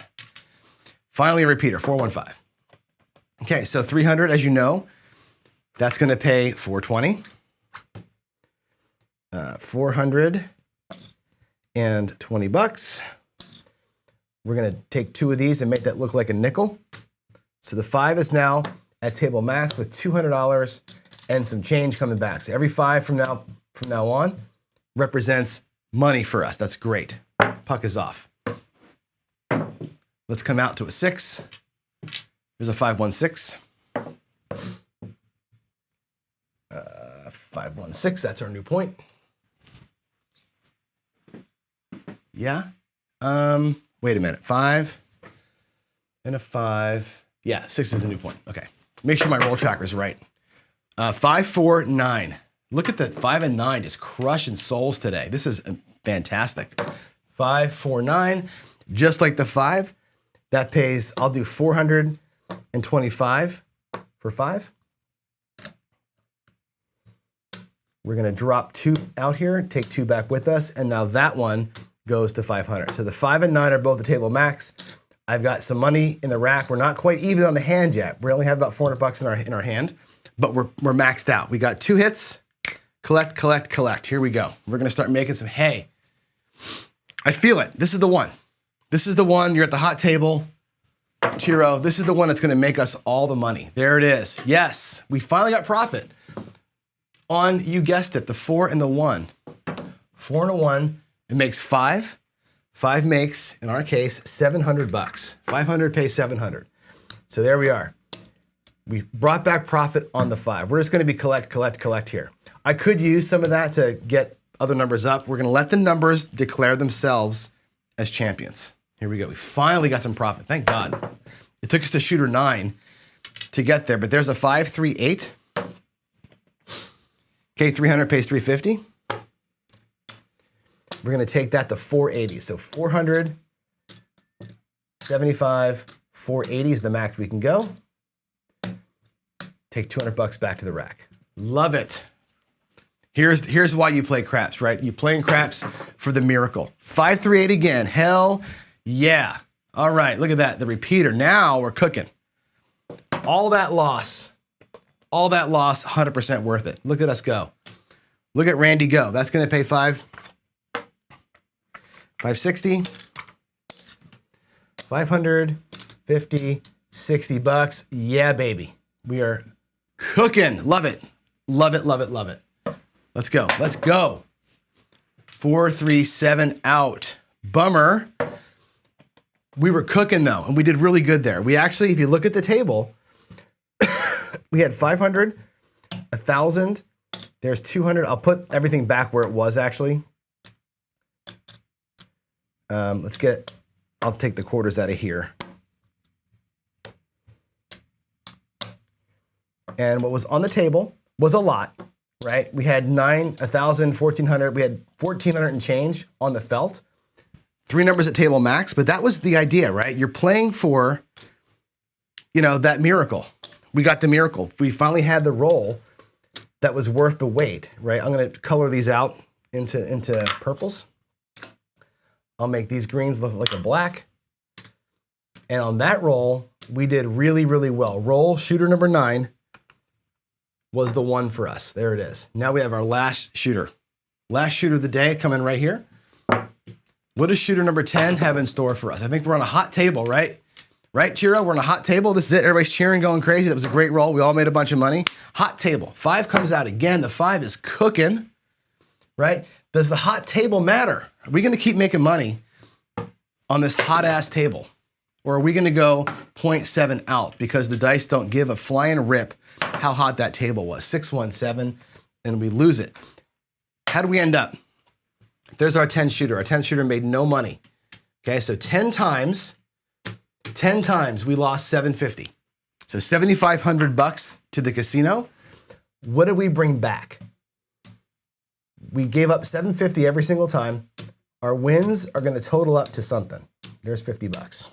Finally a repeater. 4, 1, 5. Okay, so 300, as you know, that's going to pay 420. 420 bucks. We're going to take 2 of these and make that look like a nickel. So the 5 is now at table max with $200 and some change coming back. So every 5 from now on represents money for us. That's great. Puck is off. Let's come out to a 6. There's a 5, 1, 6. 5, 1, 6. That's our new point. Yeah. Wait a minute. 5 and a 5. Yeah, 6 is the new point. Okay. Make sure my roll tracker is right. 5, 4, 9. Look at the 5 and 9 just crushing souls today. This is fantastic. 5, 4, 9. Just like the 5. That pays, I'll do 425 for 5. We're going to drop 2 out here, take 2 back with us, and now that one goes to 500. So the 5 and 9 are both the table max. I've got some money in the rack. We're not quite even on the hand yet. We only have about 400 bucks in our hand, but we're maxed out. We got 2 hits. Collect, collect, collect. Here we go. We're going to start making some hay. I feel it. This is the one. This is the one. You're at the hot table. Tiro, this is the one that's going to make us all the money. There it is. Yes, we finally got profit on, you guessed it, the 4 and the 1. 4 and a 1, it makes 5. 5 makes, in our case, 700 bucks. 500 pays 700. So there we are. We brought back profit on the 5. We're just going to be collect, collect, collect here. I could use some of that to get other numbers up. We're going to let the numbers declare themselves as champions. Here we go. We finally got some profit. Thank God. It took us to shooter 9 to get there, but there's a 5, 3, 8. Okay, 300 pays 350. We're going to take that to 480. So 400, 75, 480 is the max we can go. Take 200 bucks back to the rack. Love it. Here's why you play craps, right? You playing craps for the miracle. 5, 3, 8 again. Hell yeah. All right, look at that. The repeater. Now we're cooking. All that loss, 100% worth it. Look at us go. Look at Randy go. That's going to pay 560, 500, 50, 60 bucks. Yeah, baby. We are cooking. Love it. Love it, love it, love it. Let's go. Let's go. 4, 3, 7 out. Bummer. We were cooking though, and we did really good there. We actually, if you look at the table, we had 500, 1,000. There's 200. I'll put everything back where it was actually. I'll take the quarters out of here. And what was on the table was a lot, right? We had 9, 1,000, 1,400. We had 1,400 and change on the felt. 3 numbers at table max, but that was the idea, right? You're playing for, you know, that miracle. We got the miracle. We finally had the roll that was worth the wait, right? I'm gonna color these out into purples. I'll make these greens look like a black. And on that roll, we did really, really well. Roll shooter number 9 was the one for us. There it is. Now we have our last shooter. Last shooter of the day coming right here. What does shooter number 10 have in store for us? I think we're on a hot table, right? Right, Chiro? We're on a hot table. This is it. Everybody's cheering, going crazy. That was a great roll. We all made a bunch of money. Hot table. 5 comes out again. The 5 is cooking, right? Does the hot table matter? Are we going to keep making money on this hot-ass table? Or are we going to go 0.7 out because the dice don't give a flying rip how hot that table was? 617, and we lose it. How do we end up? There's our 10 shooter. Our 10 shooter made no money. Okay, so 10 times we lost 750. So 7,500 bucks to the casino. What did we bring back? We gave up 750 every single time. Our wins are going to total up to something. There's 50 bucks.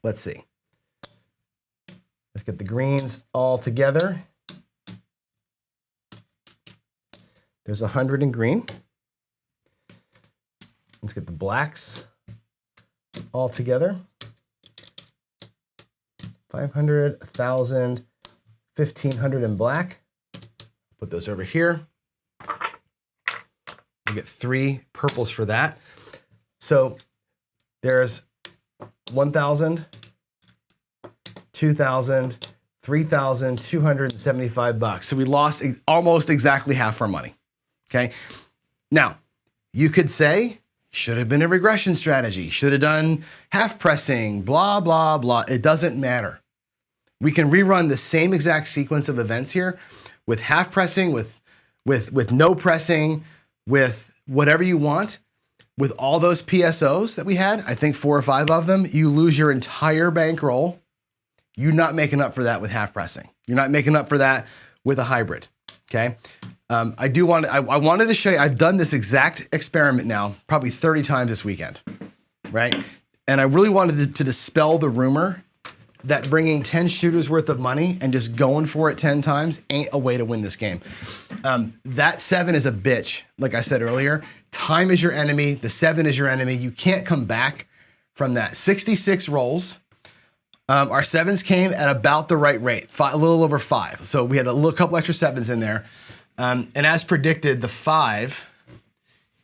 Let's see. Let's get the greens all together. There's 100 in green. Let's get the blacks all together. 500, 1,000, 1,500 in black. Put those over here. We get 3 purples for that. So there's 1,000, 2,000, 3,275 bucks. So we lost almost exactly half our money. Okay. Now, you could say, should have been a regression strategy, should have done half pressing, blah, blah, blah. It doesn't matter. We can rerun the same exact sequence of events here with half pressing, with no pressing, with whatever you want. With all those PSOs that we had, I think 4 or 5 of them, you lose your entire bankroll. You're not making up for that with half pressing. You're not making up for that with a hybrid, okay? I wanted to show you, I've done this exact experiment now, probably 30 times this weekend, right? And I really wanted to dispel the rumor that bringing 10 shooters worth of money and just going for it 10 times ain't a way to win this game. That 7 is a bitch, like I said earlier. Time is your enemy. The 7 is your enemy. You can't come back from that. 66 rolls. Our 7s came at about the right rate, a little over 5. So we had a couple extra 7s in there. And as predicted, the 5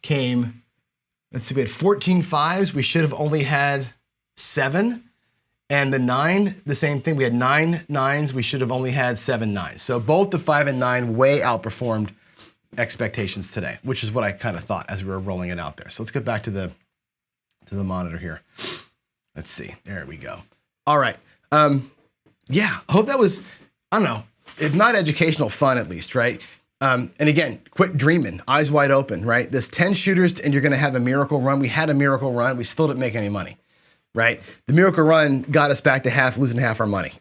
came, let's see, we had 14 5s. We should have only had 7. And the 9, the same thing. We had 9 9s. We should have only had 7 9s. So both the 5 and 9 way outperformed expectations today, which is what I kind of thought as we were rolling it out there. So let's get back to the monitor here. Let's see. There we go. All right. Yeah, I hope that was, I don't know, if not educational, fun at least, right? And again, quit dreaming, eyes wide open, right? This 10 shooters and you're going to have a miracle run. We had a miracle run. We still didn't make any money, right? The miracle run got us back to losing half our money,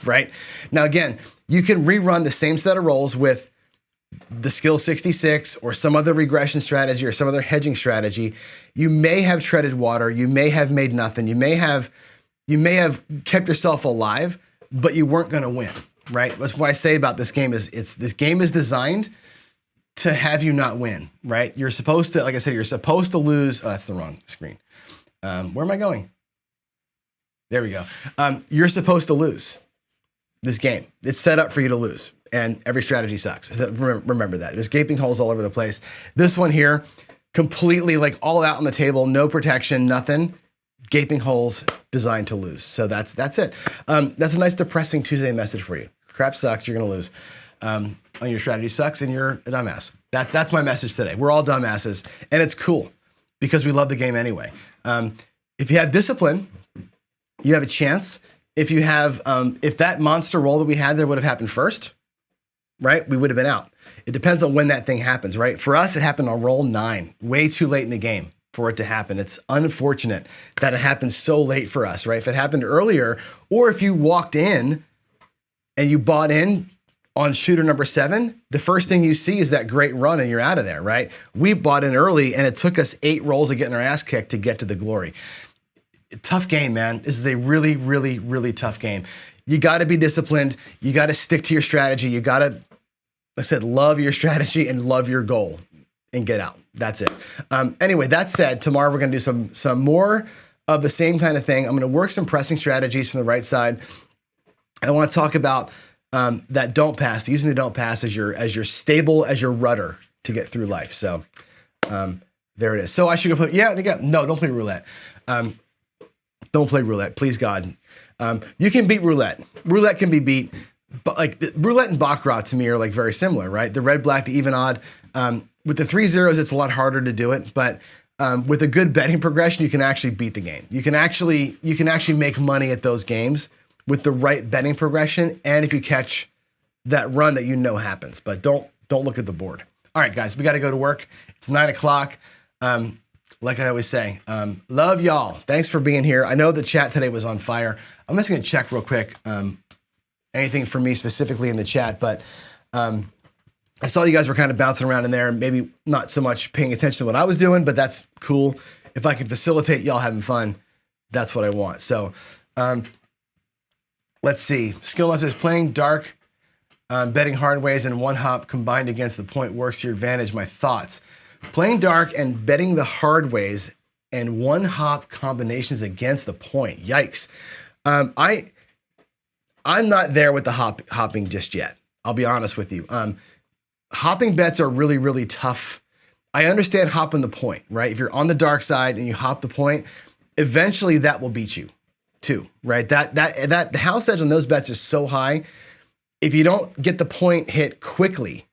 right? Now, again, you can rerun the same set of rolls with the skill 66 or some other regression strategy or some other hedging strategy. You may have treaded water. You may have made nothing. You may have kept yourself alive, but you weren't going to win, right? That's what I say about this game is this game is designed to have you not win, right? You're supposed to, like I said, you're supposed to lose. Oh, that's the wrong screen. Where am I going? There we go. You're supposed to lose this game. It's set up for you to lose, and every strategy sucks. Remember that. There's gaping holes all over the place. This one here, completely like all out on the table, no protection, nothing. Gaping holes designed to lose. So that's it. That's a nice depressing Tuesday message for you. Crap sucks, you're gonna lose. And your strategy sucks and you're a dumbass. That's my message today. We're all dumbasses, and it's cool because we love the game anyway. If you have discipline, you have a chance. If you have, if that monster roll that we had there would have happened first, right? We would have been out. It depends on when that thing happens, right? For us, it happened on roll 9, way too late in the game for it to happen. It's unfortunate that it happened so late for us, right? If it happened earlier, or if you walked in and you bought in on shooter number 7, the first thing you see is that great run and you're out of there, right? We bought in early and it took us 8 rolls of getting our ass kicked to get to the glory. Tough game, man. This is a really, really, really tough game. You got to be disciplined. You got to stick to your strategy. You got to, like I said, love your strategy and love your goal and get out. That's it. Anyway, that said, tomorrow we're going to do some more of the same kind of thing. I'm going to work some pressing strategies from the right side. I want to talk about that don't pass, using the don't pass as your stable, as your rudder to get through life. So there it is. So I should go play, no, don't play roulette. Don't play roulette, please God. You can beat roulette. Roulette can be beat, but like roulette and baccarat to me are like very similar, right? The red, black, the even, odd. With the 3 zeros, it's a lot harder to do it, but with a good betting progression, you can actually beat the game. You can actually make money at those games with the right betting progression, and if you catch that run that you know happens. But don't look at the board. All right, guys, we got to go to work. It's 9 o'clock. Like I always say, love y'all. Thanks for being here. I know the chat today was on fire. I'm just going to check real quick anything for me specifically in the chat, but I saw you guys were kind of bouncing around in there, maybe not so much paying attention to what I was doing, but that's cool. If I can facilitate y'all having fun, that's what I want. So let's see. Skill says playing dark, betting hard ways and one hop combined against the point works to your advantage. My thoughts. Playing dark and betting the hard ways and one hop combinations against the point. Yikes. I'm not there with the hopping just yet. I'll be honest with you. Hopping bets are really, really tough. I understand hopping the point, right? If you're on the dark side and you hop the point, eventually that will beat you too, right? The house edge on those bets is so high. If you don't get the point hit quickly,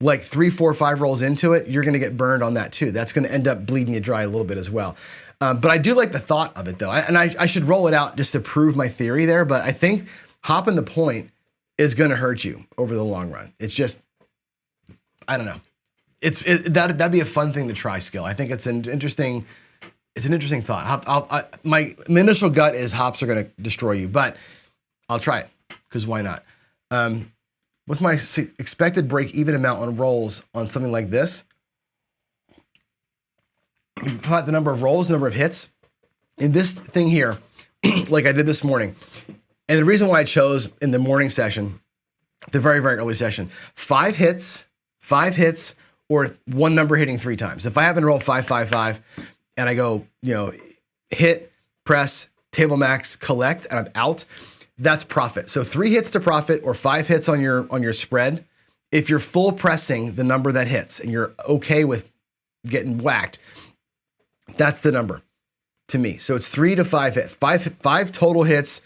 like 3, 4, 5 rolls into it, you're going to get burned on that too. That's going to end up bleeding you dry a little bit as well. But I do like the thought of it though. I should roll it out just to prove my theory there. But I think hopping the point is going to hurt you over the long run. It's just, I don't know. That'd be a fun thing to try, Skill. I think it's an interesting thought. My initial gut is hops are going to destroy you, but I'll try it because why not? What's my expected break-even amount on rolls on something like this? You plot the number of rolls, number of hits. In this thing here, like I did this morning, and the reason why I chose in the morning session, the very, very early session, 5 hits, or one number hitting 3 times. If I happen to roll 5, 5, 5, and I go, hit, press, table max, collect, and I'm out, that's profit. So 3 hits to profit or 5 hits on your spread. If you're full pressing the number that hits and you're okay with getting whacked, that's the number to me. So it's 3 to 5 hits. 5 total hits,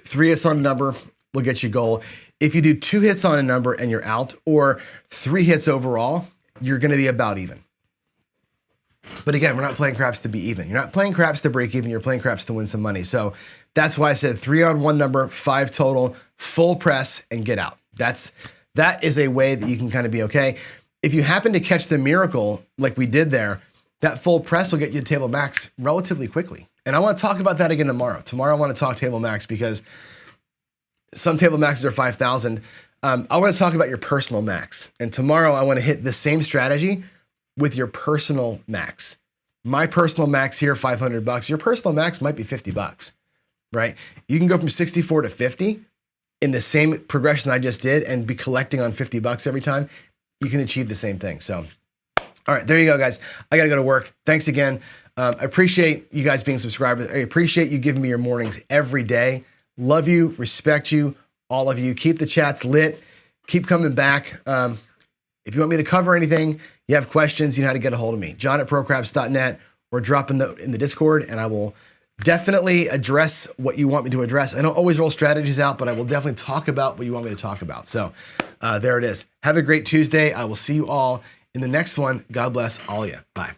3 hits on a number will get you goal. If you do 2 hits on a number and you're out, or 3 hits overall, you're going to be about even. But again, we're not playing craps to be even. You're not playing craps to break even. You're playing craps to win some money. So that's why I said 3 on one number, 5 total, full press, and get out. That is a way that you can kind of be okay. If you happen to catch the miracle like we did there, that full press will get you to table max relatively quickly. And I want to talk about that again tomorrow. Tomorrow I want to talk table max because some table maxes are 5,000. I want to talk about your personal max. And tomorrow I want to hit the same strategy with your personal max. My personal max here, $500. Your personal max might be $50, right? You can go from 64 to 50 in the same progression I just did and be collecting on $50 every time. You can achieve the same thing. So, all right, there you go, guys. I got to go to work. Thanks again. I appreciate you guys being subscribers. I appreciate you giving me your mornings every day. Love you, respect you, all of you. Keep the chats lit. Keep coming back. If you want me to cover anything, you have questions, you know how to get a hold of me. John@procraps.net, or drop in the Discord, and I will definitely address what you want me to address. I don't always roll strategies out, but I will definitely talk about what you want me to talk about. So there it is. Have a great Tuesday. I will see you all in the next one. God bless all of you. Bye.